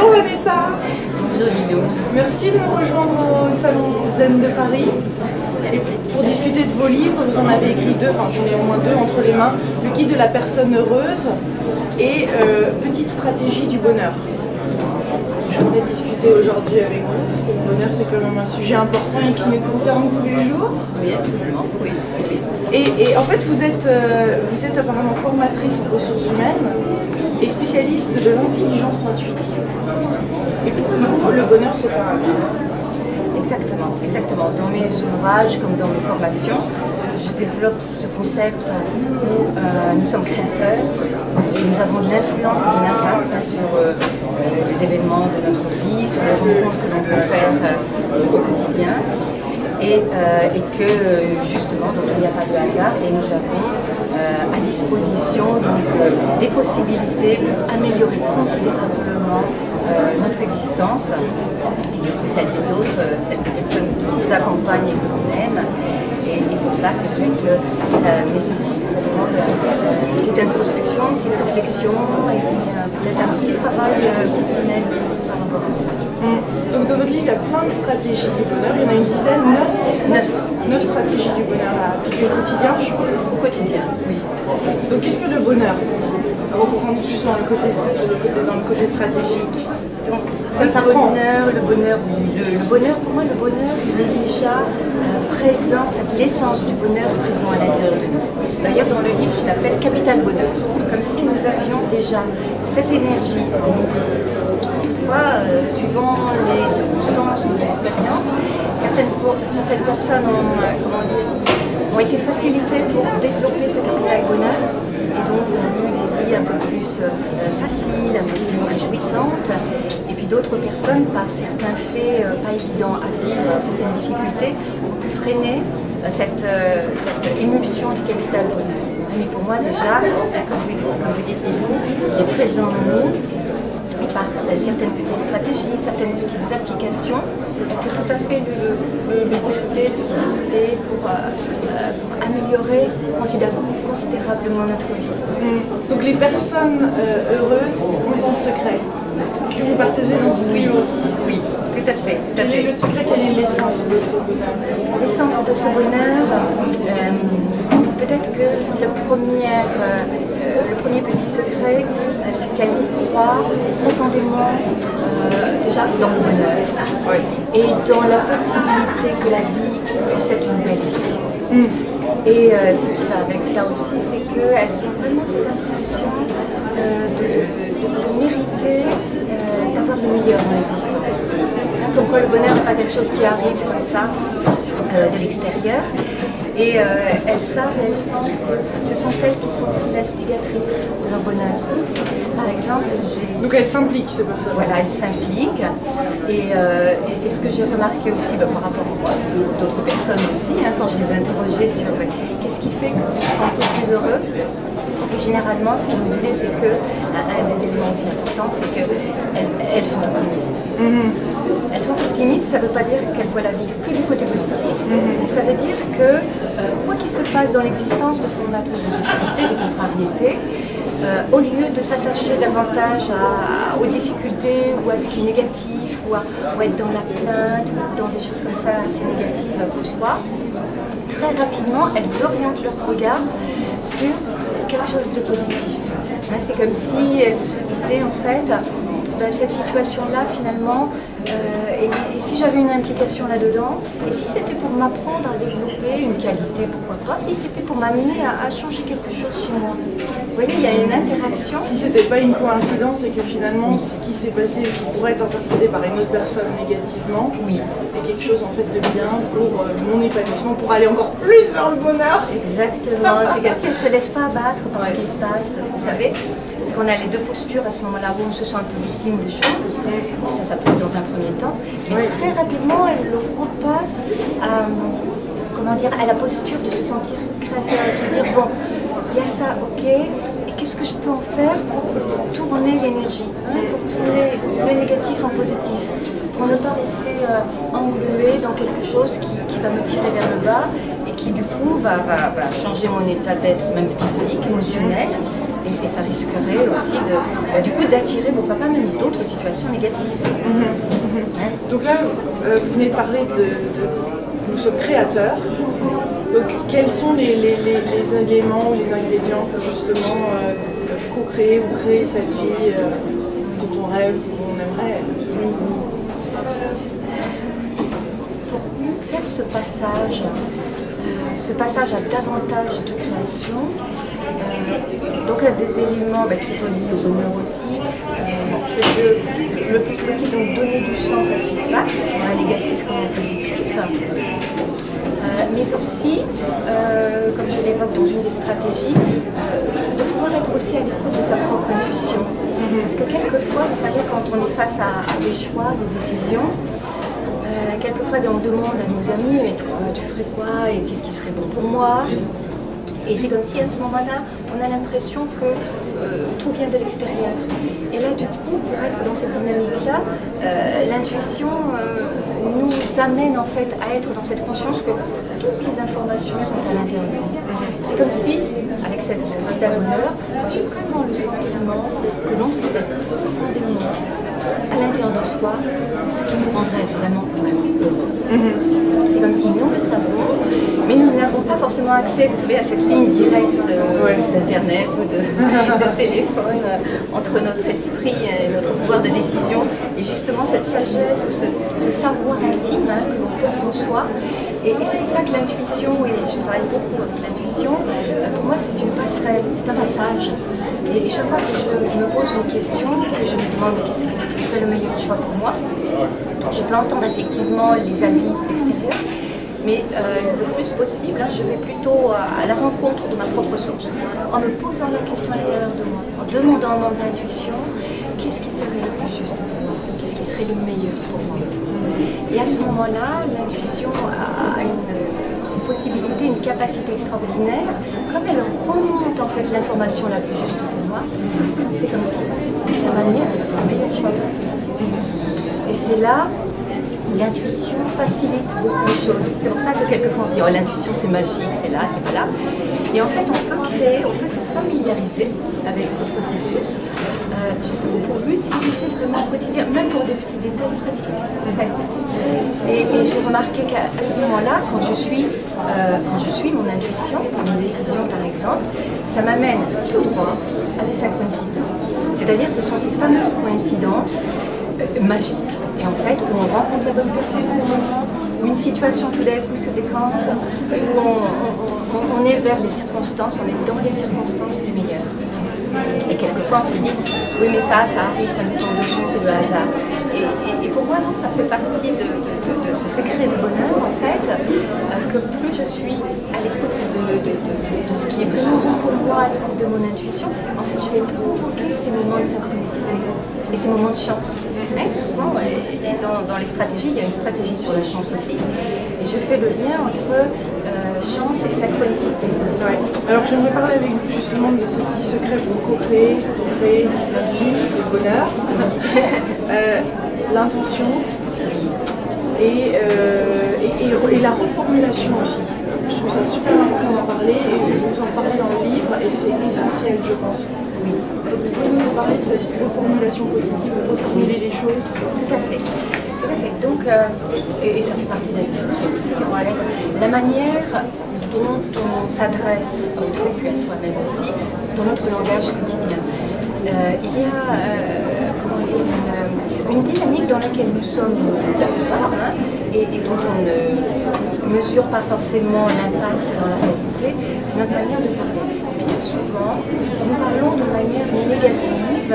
Bonjour Vanessa. Bonjour Lilo. Merci de nous rejoindre au Salon Zen de Paris. Et pour discuter de vos livres, vous en avez écrit deux, enfin j'en ai au moins deux entre les mains. Le guide de la personne heureuse et Petite stratégie du bonheur. J'aimerais discuter aujourd'hui avec vous, parce que le bonheur c'est quand même un sujet important et qui nous concerne tous les jours. Oui, absolument, oui. Et en fait, vous êtes apparemment formatrice en ressources humaines et spécialiste de l'intelligence intuitive. Et pour vous, le bonheur, c'est pas un bien. Exactement, exactement. Dans mes ouvrages comme dans mes formations, je développe ce concept où nous sommes créateurs et nous avons de l'influence et de l'impact sur les événements de notre vie, sur les rencontres que l'on peut faire au quotidien. Et que justement, donc, il n'y a pas de hasard et nous avons à disposition donc, des possibilités pour améliorer considérablement notre existence et du coup celle des autres, celle des personnes qui nous accompagnent et que l'on aime. Et pour cela, c'est vrai que ça nécessite, ça demande une petite introspection, une petite réflexion et puis peut-être un petit travail personnel aussi par rapport à ça. Donc dans votre livre, il y a plein de stratégies du bonheur, il y en a une dizaine, 9 stratégies du bonheur à appliquer au quotidien, je crois. Au quotidien, oui. Donc qu'est-ce que le bonheur? On va prendre plus dans le côté stratégique. Donc, ça s'apprend. Le bonheur, pour moi, le bonheur, il est déjà présent, en fait, l'essence du bonheur est présent à l'intérieur de nous. D'ailleurs, dans le livre, je l'appelle capital bonheur, comme si nous avions déjà cette énergie en nous. Toutefois, suivant les circonstances ou les expériences, certaines personnes ont été facilitées pour développer ce capital bonheur et donc ont eu des vies un peu plus faciles, un peu plus réjouissantes. Et puis d'autres personnes, par certains faits pas évidents à vivre, certaines difficultés, ont pu freiner cette émulsion du capital bonheur. Mais pour moi déjà, comme vous dites, il est présent en nous. Et par certaines petites stratégies, certaines petites applications, on peut tout à fait le booster, le stimuler pour améliorer considérablement notre vie. Donc les personnes heureuses ont un secret que vous partagez dans ce livre. Oui, tout à fait. Quel est le secret, quelle est l'essence de ce bonheur? L'essence de ce bonheur, peut-être que le premier petit secret, c'est qu'elle croit profondément déjà dans le bonheur et dans la possibilité que la vie puisse être une belle vie. Et ce qui va avec cela aussi, c'est qu'elles ont vraiment cette impression de mériter d'avoir le meilleur dans l'existence. Donc le bonheur n'est pas quelque chose qui arrive comme ça de l'extérieur. Et elles savent et elles sentent que ce sont elles qui sont aussi l'instigatrices de leur bonheur. Par exemple, donc elles s'impliquent, c'est pas ça? Voilà, elles s'impliquent. Et ce que j'ai remarqué aussi par rapport à d'autres personnes aussi, quand je les interrogeais sur qu'est-ce qui fait que vous vous sentez plus heureux, et généralement, ce qu'ils me disaient, c'est que un des éléments aussi importants, c'est qu'elles sont optimistes. Elles sont optimistes, ça ne veut pas dire qu'elles voient la vie que du côté positif. Ça veut dire que quoi qu'il se passe dans l'existence, parce qu'on a tous des difficultés, des contrariétés, au lieu de s'attacher davantage aux difficultés ou à ce qui est négatif ou être dans la plainte ou dans des choses comme ça assez négatives pour soi, très rapidement, elles orientent leur regard sur quelque chose de positif. C'est comme si elles se disaient en fait, dans cette situation-là finalement, et si j'avais une implication là-dedans, et si c'était pour m'apprendre à développer une qualité, pourquoi pas, si c'était pour m'amener à changer quelque chose chez moi. Vous voyez, il y a une interaction. Si c'était pas une coïncidence et que finalement ce qui s'est passé, qui pourrait être interprété par une autre personne négativement, est quelque chose en fait de bien pour mon épanouissement, pour aller encore plus vers le bonheur. Exactement, c'est comme si elle ne se laisse pas abattre par ce qui se passe, vous savez. Parce qu'on a les deux postures à ce moment-là où on se sent un peu victime des choses, et ça peut être dans un premier temps, mais très rapidement elle le repasse à la posture de se sentir créateur, de se dire bon, il y a ça, ok, et qu'est-ce que je peux en faire pour tourner l'énergie, pour tourner le négatif en positif, pour ne pas rester englué dans quelque chose qui va me tirer vers le bas et qui du coup va changer mon état d'être, même physique, émotionnel. Et ça risquerait aussi du coup d'attirer pourquoi pas même d'autres situations négatives. Hein? Donc là, vous venez de parler nous sommes créateurs. Donc quels sont les éléments ou les ingrédients pour justement co-créer ou créer cette vie dont on rêve ou dont on aimerait? Pour faire ce passage à davantage de création, donc à des éléments qui relient au bonheur aussi, c'est de le plus possible donc donner du sens à ce qui se passe, négatif comme positif, mais aussi, comme je l'évoque dans une des stratégies, de pouvoir être aussi à l'écoute de sa propre intuition. Parce que quelquefois, vous savez, quand on est face à des choix, des décisions, quelquefois on demande à nos amis, mais toi tu ferais quoi et qu'est-ce qui serait bon pour moi? Et c'est comme si à ce moment-là, on a l'impression que tout vient de l'extérieur. Et là, du coup, pour être dans cette dynamique-là, l'intuition nous amène en fait à être dans cette conscience que toutes les informations sont à l'intérieur de nous. C'est comme si, avec cette secrète à bonheur, j'ai vraiment le sentiment que l'on sait profondément, à l'intérieur de soi, ce qui nous rendrait vraiment, vraiment heureux. C'est comme si nous le savons, mais nous n'avons pas forcément accès, vous savez, à cette ligne directe d'Internet ou de téléphone entre notre esprit et notre pouvoir de décision. Et justement, cette sagesse, ce savoir intime que l'on porte en soi. Et c'est pour ça que l'intuition, et je travaille beaucoup avec l'intuition, pour moi c'est une passerelle, c'est un passage. Et chaque fois que je me pose une question, que je me demande qu'est-ce qui serait le meilleur choix pour moi, je peux entendre effectivement les avis extérieurs, mais le plus possible, je vais plutôt à la rencontre de ma propre source, en me posant la question à l'intérieur de moi, en demandant à mon intuition, qu'est-ce qui serait le plus juste pour moi, qu'est-ce qui serait le meilleur pour moi. Et à ce moment-là, l'intuition a une possibilité, une capacité extraordinaire, comme elle remonte en fait l'information la plus juste pour moi, c'est comme si ça m'amenait à faire le meilleur choix possible. Et c'est là où l'intuition facilite beaucoup de choses. C'est pour ça que quelquefois on se dit oh l'intuition c'est magique, c'est là, c'est pas là. Et en fait on peut créer, on peut se familiariser avec ce processus, justement pour l'utiliser vraiment au quotidien, même pour des petits détails pratiques. En fait. Et j'ai remarqué qu'à ce moment-là, quand je suis mon intuition, pour une décision par exemple, ça m'amène tout droit à des synchronicités. C'est-à-dire ce sont ces fameuses coïncidences magiques. Et en fait, où on rencontre la bonne personne au bon moment, où une situation tout d'un coup se décante, où on est vers les circonstances, on est dans les circonstances du meilleur. Et quelquefois on se dit, oui mais ça arrive, ça nous tombe dessus, c'est le hasard. Et pour moi, non, ça fait partie de ce secret de bonheur, en fait, que plus je suis à l'écoute de ce qui est vraiment bon pour moi, à l'écoute de mon intuition, en fait, je vais provoquer ces moments de synchronicité et ces moments de chance. Mais souvent, et dans les stratégies, il y a une stratégie sur la chance aussi, et je fais le lien entre chance et synchronicité. Ouais. Alors j'aimerais parler avec vous justement de ce petit secret pour co-créer, créer notre vie, le bonheur, l'intention et la reformulation aussi. Je trouve ça super important d'en parler et vous en parlez dans le livre et c'est essentiel je pense. Oui. Vous pouvez nous parler de cette reformulation positive, de reformuler les choses. Tout à fait. Donc, et ça fait partie d'un secret aussi, voilà, la manière dont on s'adresse à autrui et à soi-même aussi, dans notre langage quotidien. Il y a une dynamique dans laquelle nous sommes la plupart, et dont on ne mesure pas forcément l'impact dans la réalité, c'est notre manière de parler. Bien souvent, nous parlons de manière négative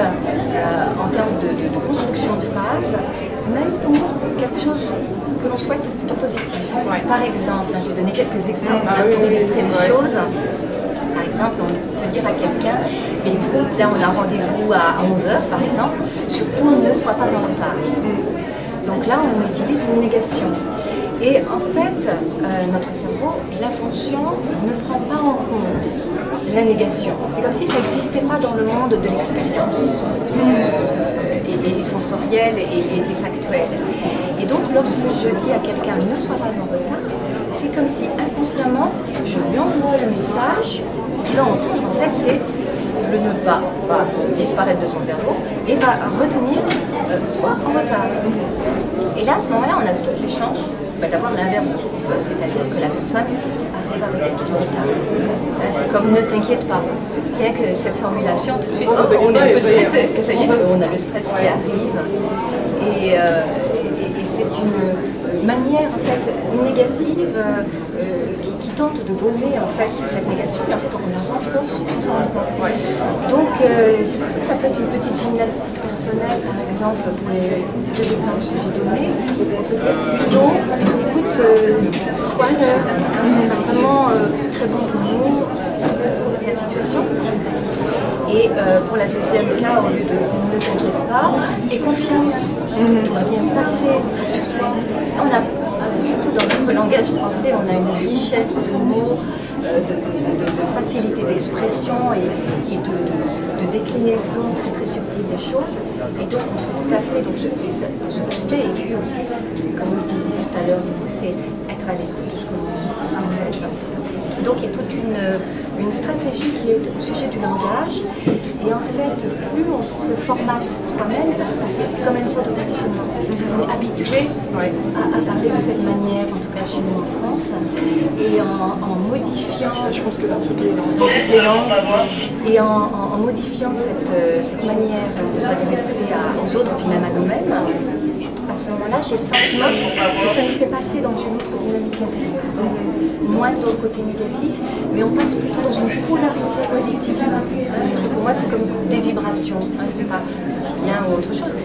en termes de construction de phrases, même pour quelque chose que l'on souhaite plutôt positif. Ouais. Par exemple, je vais donner quelques exemples pour illustrer les choses. Par exemple, on peut dire à quelqu'un, écoute, là on a rendez-vous à 11h par exemple, surtout ne sois pas en retard. Donc là on utilise une négation. Et en fait, notre cerveau, l'inconscient, ne prend pas en compte la négation. C'est comme si ça n'existait pas dans le monde de l'expérience. Et sensorielle et factuelle. Et donc lorsque je dis à quelqu'un ne sois pas en retard, c'est comme si inconsciemment je lui envoie le message, ce qu'il va entendre en fait c'est le nœud bas va disparaître de son cerveau et va retenir soit en retard. Et là, à ce moment-là, on a toutes les chances d'avoir l'inverse de ce qu'on veut, c'est-à-dire que la personne arrive avec du retard. C'est comme ne t'inquiète pas. Bien que cette formulation, tout de suite, on est un peu stressé, ça y est, on a le stress qui arrive. Et c'est une manière en fait négative qui tente de gommer en fait cette négation, et en fait on la renforce sans s'en rendre compte. Donc c'est pour ça que ça peut être une petite gymnastique personnelle, par exemple, pour ces deux exemples que j'ai donnés, peut-être plutôt, écoute, sois à l'heure, ce sera vraiment très bon pour nous, cette situation. Et pour la deuxième cas, au lieu de ne t'inquiète pas, aie confiance, tout va bien se passer, rassure-toi. On a, surtout dans notre langage français, on a une richesse de mots, de facilité d'expression et de déclinaison très très subtile des choses. Et donc on peut tout à fait donc, se booster et puis aussi, comme je disais tout à l'heure, c'est être à l'écoute de ce que vous dites en fait. Donc il y a toute une stratégie qui est au sujet du langage, et en fait plus on se formate soi-même, parce que c'est comme une sorte de conditionnement. On est habitué à parler de cette manière, en tout cas chez nous en France, et en modifiant, Je pense que dans toutes les langues. et en modifiant cette manière de s'adresser aux autres, puis même à nous-mêmes, à ce moment-là, j'ai le sentiment que ça nous fait passer dans une autre dynamique intérieure. Moins dans le côté négatif, mais on passe plutôt dans une polarité positive. Pour moi, c'est comme des vibrations, hein, c'est pas bien ou autre chose.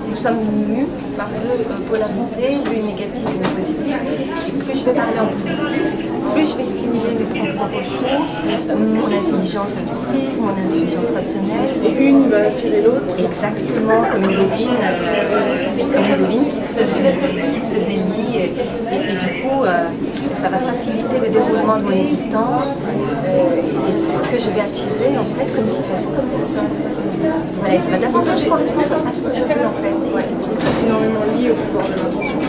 Nous sommes mus par deux polarités, l'une négative et l'une positive. Et plus je vais parler en positif, plus je vais stimuler mes propres ressources, mon intelligence intuitive, mon intelligence rationnelle. Et une va attirer l'autre. Exactement, comme une bobine qui se délie, et du coup, ça va faciliter le déroulement de mon existence et ce que je vais attirer en fait comme situation, comme personne. Voilà, et ça va davantage correspondre à ce que je veux en fait. Ouais. Donc ça c'est énormément lié au pouvoir de l'intention.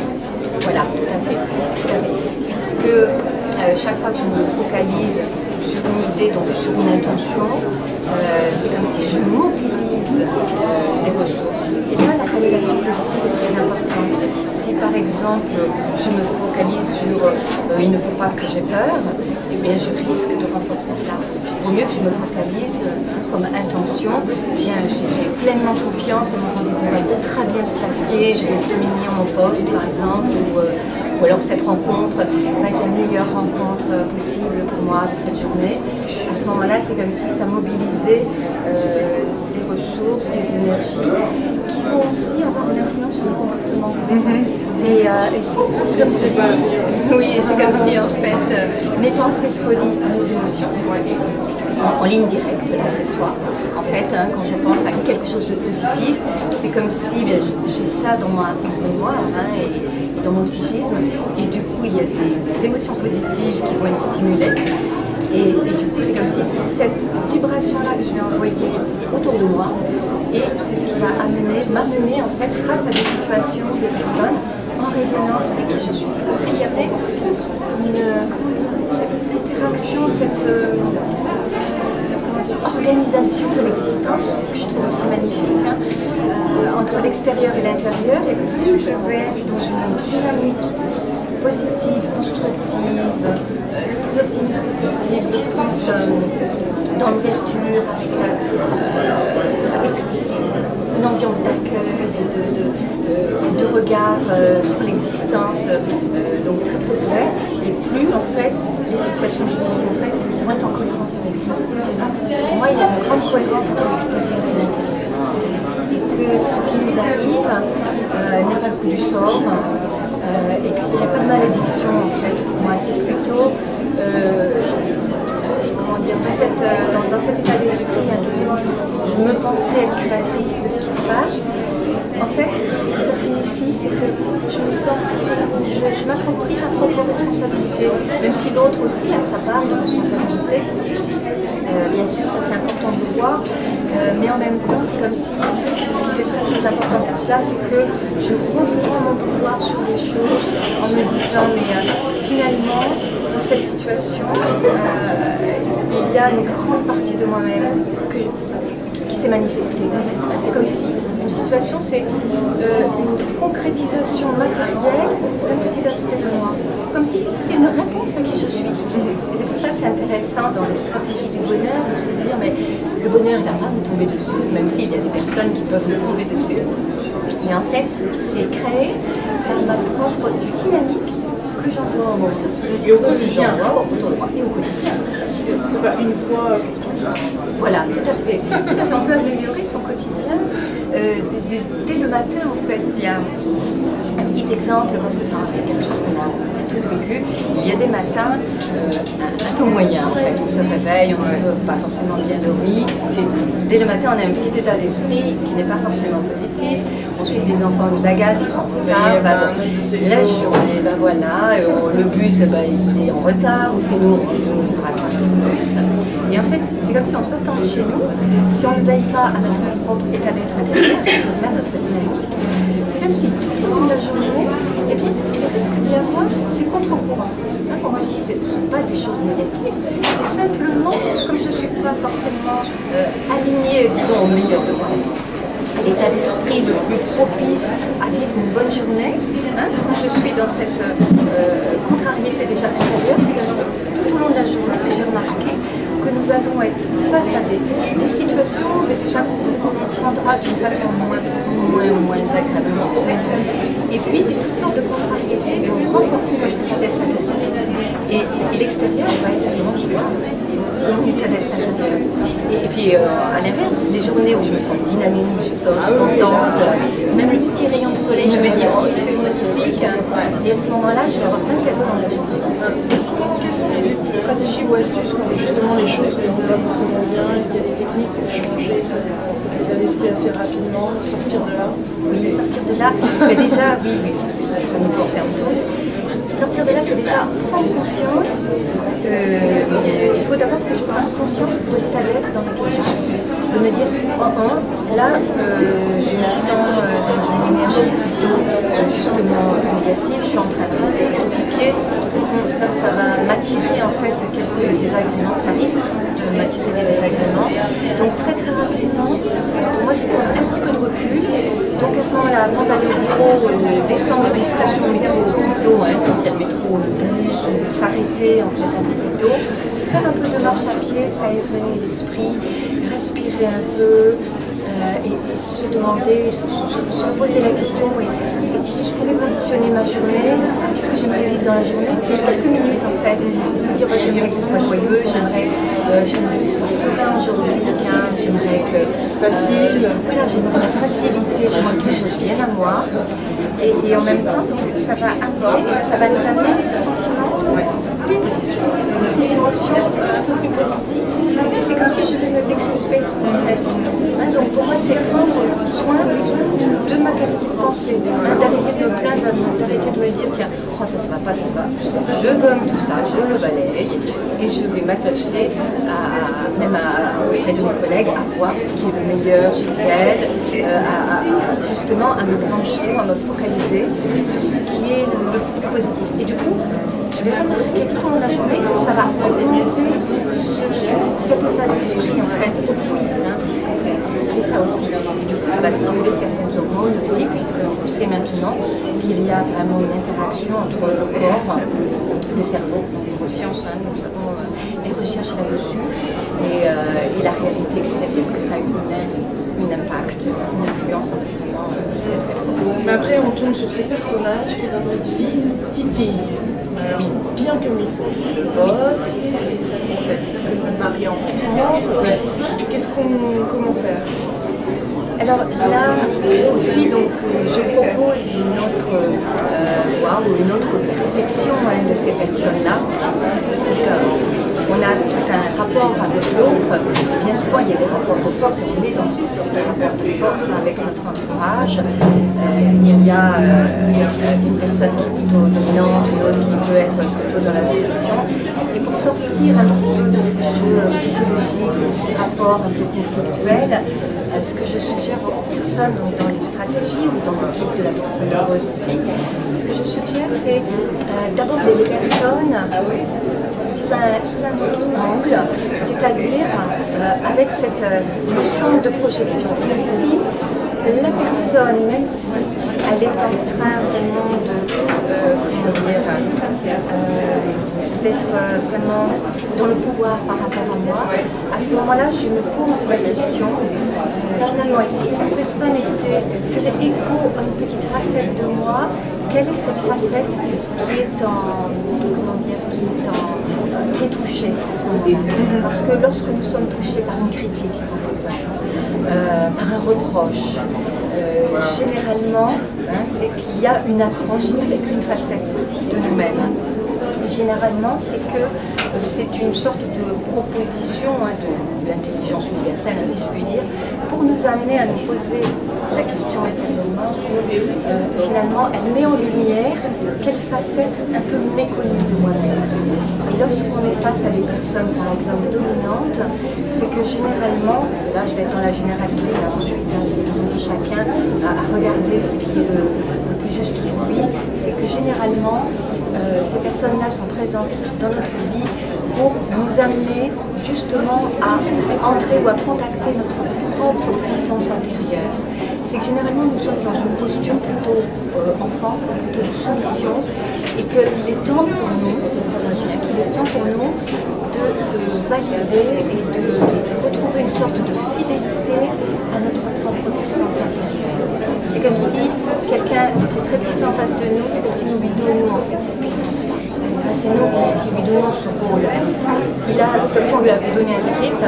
Voilà, tout à fait. Puisque chaque fois que je me focalise sur une idée, donc sur une intention, c'est comme si je mobilise des ressources. Et là, la formulation positive est très importante. Si par exemple je me focalise sur il ne faut pas que j'ai peur, eh bien je risque de renforcer cela. Il vaut mieux que je me focalise comme intention, eh bien j'ai pleinement confiance et mon rendez-vous va très bien se passer, je vais obtenir mon poste par exemple, ou alors cette rencontre va être la meilleure rencontre possible pour moi de cette journée. À ce moment-là, c'est comme si ça mobilisait des ressources, des énergies qui vont aussi avoir une influence sur le comportement. Et c'est comme si, oui, c'est comme si en fait mes pensées se relient à mes émotions. En ligne directe là cette fois. En fait, quand je pense à quelque chose de positif, c'est comme si j'ai ça dans ma mémoire et dans mon psychisme, et du coup il y a des émotions positives qui vont être stimulées. Et du coup, c'est comme si c'est cette vibration-là que je vais envoyer autour de moi, et c'est ce qui va m'amener en fait face à des situations, des personnes en résonance avec qui je suis. Donc il y avait cette interaction, cette organisation de l'existence que je trouve aussi magnifique, entre l'extérieur et l'intérieur, et si je vais dans une dynamique positive, constructive, le plus optimiste possible, le plus dans l'ouverture, avec une ambiance d'accueil, de regard sur l'existence, donc très très ouvert, et plus en fait les situations que je vais rencontrer vont être en cohérence avec ça. Pour moi, il y a une grande cohérence entre l'extérieur et l'intérieur, et que ce qui nous arrive n'est pas le coup du sort. Et qu'il n'y a pas de malédiction en fait. Pour moi, c'est plutôt comment dire, dans cet état d'esprit, je me pensais être créatrice de ce qui se passe. En fait, ce que ça signifie, c'est que je me sens, je m'approprie ma propre responsabilité, même si l'autre aussi a sa part de responsabilité. Bien sûr, ça c'est important de le voir, mais en même temps, c'est comme si ce qui était très très important pour cela, c'est que je reprends mon pouvoir sur les choses en me disant, mais finalement, dans cette situation, il y a une grande partie de moi-même qui s'est manifestée. C'est comme si une situation, c'est une concrétisation matérielle d'un petit aspect de moi. Comme si c'était une réponse à qui je suis. Et c'est pour ça que c'est intéressant dans les stratégies du bonheur de se dire, mais le bonheur, il ne va pas vous tomber dessus, même s'il y a des personnes qui peuvent le tomber dessus. Mais en fait, c'est créé par ma propre dynamique que j'envoie au monde. Et au quotidien. Autour de moi et au quotidien, bien sûr. C'est pas une fois pour tout ça. Voilà, tout à fait. Tout à fait. On peut améliorer son quotidien dès le matin, en fait. Il y a un petit exemple, parce que c'est quelque chose qu'on a tous vécu. Il y a des matins un peu moyens, en fait. On se réveille, on n'a pas forcément bien dormi. Et dès le matin, on a un petit état d'esprit qui n'est pas forcément positif. Ensuite, les enfants nous agacent, ils sont en retard. La journée, voilà, le bus, il est en retard, ou c'est nous, on rattrape le bus. Et en fait, c'est comme si en sortant de chez nous, si on ne veille pas à notre propre état d'être intérieur, c'est ça notre dynamique. C'est comme si tout au long de la journée, eh bien, le risque d'y avoir, c'est contre-courant. Pour moi, je dis que ce ne sont pas des choses négatives, c'est simplement, comme je ne suis pas forcément alignée, disons, au meilleur de moi, l'état d'esprit le plus propice à vivre une bonne journée. Quand je suis dans cette contrariété déjà intérieure, c'est comme ça. Tout au long de la journée, j'ai remarqué que nous allons être face à des situations déjà qu'on prendra d'une façon moins agréablement. Et puis, toutes sortes de contrariétés vont renforcer notre état d'être intérieur. Et l'extérieur va exactement mon état d'être intérieur. Et puis, à l'inverse, les journées où je me sens dynamique, je sors contente, même le petit rayon de soleil, je me dis, oh, il fait magnifique. Et à ce moment-là, je vais avoir plein de cadeaux dans la journée. Quelles sont les petites stratégies ou astuces quand justement les choses ne vont pas forcément bien? Est-ce qu'il y a des techniques pour changer cet état d'esprit assez rapidement, sortir de là? Oui, sortir de là, mais déjà, oui, ça nous concerne tous. Sortir de là, c'est déjà prendre conscience. Il faut d'abord que je prenne conscience de l'état d'être dans lequel je suis. De me dire, là, je me sens dans une énergie plutôt justement négative, je suis en train de rester critiquée. Ça va m'attirer en fait quelques désagréments, ça risque de m'attirer des désagréments. Donc très rapidement, pour moi c'est prendre un petit peu de recul. Donc à ce moment-là, avant d'aller au bureau, descendre d'une station de métro plutôt, quand il y a le métro, le bus, s'arrêter en fait un peu plus tôt, faire un peu de marche à pied, s'aérer l'esprit, respirer un peu. Et se demander, se poser la question, si je pouvais conditionner ma journée, qu'est-ce que j'aimerais vivre dans la journée? Juste quelques minutes en fait, et se dire j'aimerais que ce soit joyeux, j'aimerais que ce soit serein aujourd'hui, j'aimerais que facile, voilà, j'aimerais la facilité, j'aimerais que les choses viennent à moi, et en même temps donc, ça va nous amener ces sentiments plus positifs, ces émotions un peu plus positives. C'est comme si je vais me décrisper en fait. Donc pour moi c'est prendre soin de ma qualité de pensée, d'arrêter de me plaindre, d'arrêter de me dire tiens, ça se va pas, ça se va. Je gomme tout ça, je le balaye et je vais m'attacher auprès de mes collègues à voir ce qui est le meilleur chez elles, justement à me brancher, à me focaliser sur ce qui est le plus positif. Et du coup, je vais remarquer tout au long de la journée que ça va augmenter cet état d'esprit en fait optimiste, puisque c'est ça aussi. Et du coup, ça va stimuler certaines hormones aussi, puisqu'on sait maintenant qu'il y a vraiment une interaction entre le corps, le cerveau, les neurosciences, nous avons des recherches là-dessus, et la réalité extérieure, que ça a un impact, une influence vraiment très très forte. Mais après, on tourne sur ces personnages qui dans notre vie titillent. Alors, bien comme il faut, c'est le boss, c'est Marie en rentrant, comment faire? Alors là aussi, donc, je propose une autre voie ou une autre perception de ces personnes-là. On a tout un rapport avec l'autre. Bien souvent, il y a des rapports de force et on est dans ces sortes de rapports de force avec notre entourage. Il y a une personne qui est plutôt dominante, une autre qui peut être plutôt dans la soumission. Et pour sortir un petit peu de ces jeux psychologiques, de ces rapports un peu conflictuels, ce que je suggère aux personnes donc dans les stratégies ou dans le guide de la personne heureuse aussi, ce que je suggère c'est d'aborder les personnes sous un autre angle, c'est-à-dire avec cette notion de projection. Si la personne, même si elle est en train vraiment d'être vraiment dans le pouvoir par rapport à moi, à ce moment-là, je me pose la question, finalement, et si cette personne faisait écho à une petite facette de moi, quelle est cette facette qui est touchée à ce moment-là? Parce que lorsque nous sommes touchés par une critique, par exemple, par un reproche, généralement, c'est qu'il y a une accroche avec une facette de nous-mêmes. Généralement, c'est que c'est une sorte de proposition de l'intelligence universelle, si je puis dire, pour nous amener à nous poser la question éternellement sur, finalement, elle met en lumière quelle facette un peu méconnue de moi-même. Et lorsqu'on est face à des personnes, par exemple, dominantes, c'est que généralement, là je vais être dans la généralité, là, ensuite c'est pour chacun à regarder ce qui est le plus juste pour lui, c'est que généralement, ces personnes-là sont présentes dans notre vie pour nous amener justement à entrer ou à contacter notre propre puissance intérieure. C'est que généralement nous sommes dans une posture plutôt enfant, plutôt de soumission, et qu'il est temps pour nous, c'est aussi qu'il est temps pour nous de valider et de retrouver une sorte de fidélité à notre propre puissance intérieure. C'est comme si quelqu'un était très puissant en face de nous, c'est comme si nous lui donnions en fait cette puissance-là. C'est nous qui lui donnons ce rôle. C'est comme si on lui avait donné un script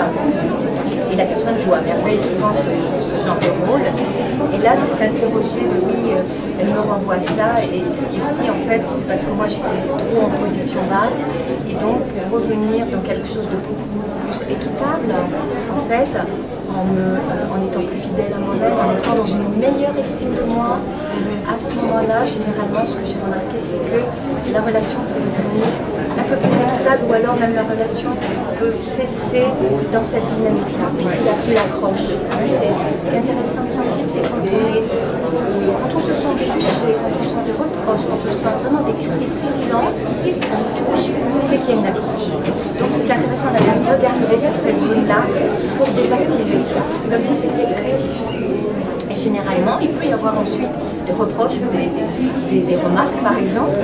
et la personne joue à merveille souvent ce genre de rôle. Et là, c'est s'interroger, oui, elle me renvoie à ça, et ici, en fait, c'est parce que moi, j'étais trop en position basse, et donc, revenir dans quelque chose de beaucoup plus équitable, en fait, en étant plus fidèle à moi-même, en étant dans une meilleure estime de moi, à ce moment-là, généralement, ce que j'ai remarqué, c'est que la relation peut devenir un peu plus équitable, ou alors même la relation peut cesser dans cette dynamique-là, puisqu'il n'y a plus l'accroche. Ce qui est intéressant de sentir, c'est quand on se sent jugé, quand on se sent des reproches, quand on se sent vraiment des critiques virulentes, ça nous touche, c'est qu'il y a une accroche. Donc c'est intéressant d'aller regarder sur cette zone-là pour désactiver ça. C'est comme si c'était actif. Et généralement, il peut y avoir ensuite des reproches ou des remarques, par exemple,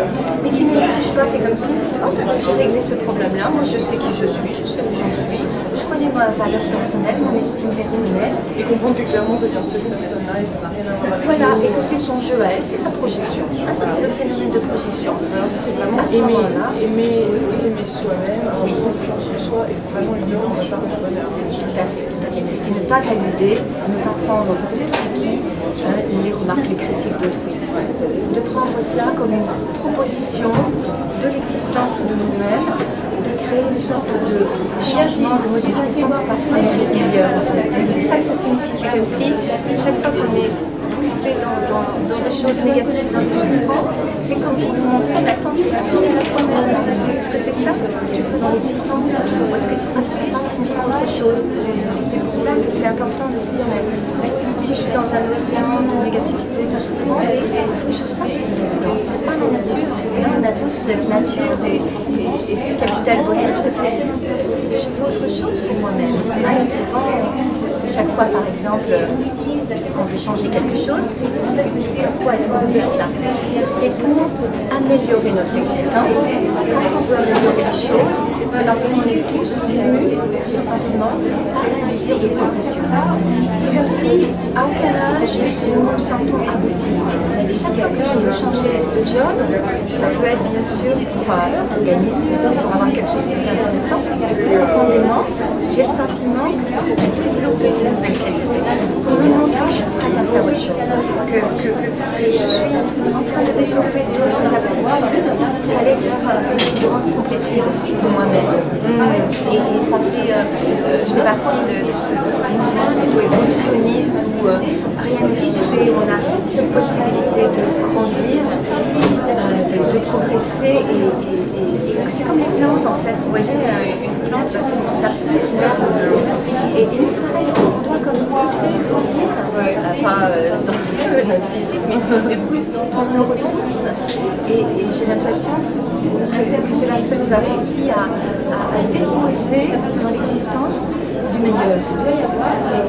mais qui ne me touchent pas. C'est comme si, oh, j'ai réglé ce problème-là, moi je sais qui je suis, je sais où j'en suis, je connais ma valeur personnelle, mon estime personnelle. Et comprendre que clairement ça vient de cette personne-là et ça n'a rien à voir avec voilà, et que c'est son jeu à elle, c'est sa projection. Ça c'est le phénomène de projection. Alors ça c'est vraiment aimer soi-même, avoir confiance en soi et vraiment ignorer on va pas faire bonheur. Tout à fait. Et ne pas valider, ne pas prendre pour acquis les remarques, les critiques d'autrui. De prendre cela comme une proposition de l'existence de nous-mêmes, de créer une sorte de changement, de modification parce qu'on est meilleur. C'est ça que ça signifie, c'est comme si chaque fois qu'on est poussé dans des choses négatives, dans des souffrances, c'est comme pour nous montrer, mais attends, tu peux finir la première. Est-ce que c'est ça que tu veux dans l'existence, ou est-ce que tu préfères autre chose? Et c'est pour cela que c'est important de se dire, mais si je suis dans un océan de négativité, de souffrance, il faut que je sorte de dedans. C'est pas la nature, on a tous cette nature et ce capital bonheur, c'est je veux autre chose pour moi-même. Et souvent, chaque fois par exemple, quand veut changer quelque chose, pourquoi est-ce qu'on veut faire ça? C'est pour améliorer notre existence. Quand on veut améliorer les choses, c'est parce qu'on est tous venus, j'ai le sentiment, par un désir de progression. C'est comme si, à aucun âge, nous nous sentons aboutis. Et chaque fois que je veux changer de job, ça peut être bien sûr pour gagner mieux, pour avoir quelque chose de plus intéressant. Profondément, j'ai le sentiment que ça peut développer de la nouvelle qualité. Pour me montrer que je suis prête à faire autre chose, que je suis en train de développer d'autres aptitudes pour aller vers une plus grande complétude de moi-même. Et ça fait, je fais partie de ce mouvement plutôt évolutionniste où rien n'est fixé, on a cette possibilité de grandir, de progresser et c'est comme les plantes en fait, vous voyez, une plante, ça pousse vers le et nous c'est pareil, on doit comme pousser, grandir, pas de notre physique, mais plus dans nos ressources. Et j'ai l'impression que c'est parce que nous avons réussi à déposer dans l'existence du meilleur.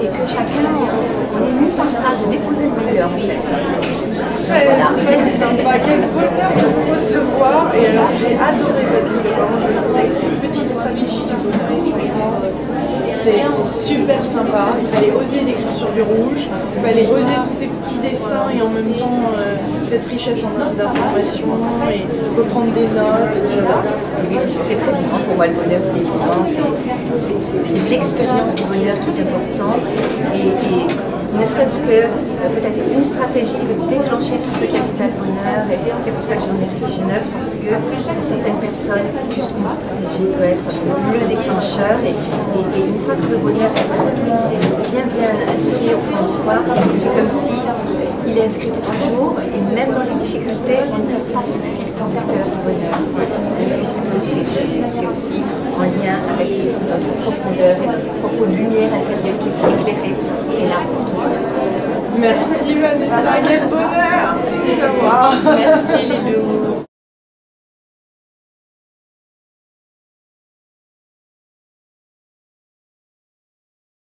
Et que chacun est ému par ça, de déposer le meilleur. Très sympa, quel bonheur de vous recevoir. Et alors j'ai adoré votre livre, vraiment je le conseille, petite stratégie du bonheur. C'est super sympa, il fallait oser d'écrire sur du rouge, il fallait oser tous ces petits dessins et en même temps cette richesse d'informations et reprendre des notes. Oui, parce que c'est très vivant pour moi le bonheur, c'est évident, c'est l'expérience du bonheur qui est importante et ne serait-ce que peut-être une stratégie peut déclencher tout ce capital bonheur et c'est pour ça que j'en ai rédigé 9 parce que pour certaines personnes, juste une stratégie peut être le déclencheur et une fois que le bonheur est bien inscrit au fond de soi, c'est comme si il est inscrit pour toujours et même dans les difficultés, on ne perd pas ce fil conducteur du bonheur puisque c'est aussi en lien avec notre profondeur et notre propre lumière intérieure qui est éclairée et là pour toujours. Merci Vanessa, quel bonheur de vous avoir. Merci Lilou.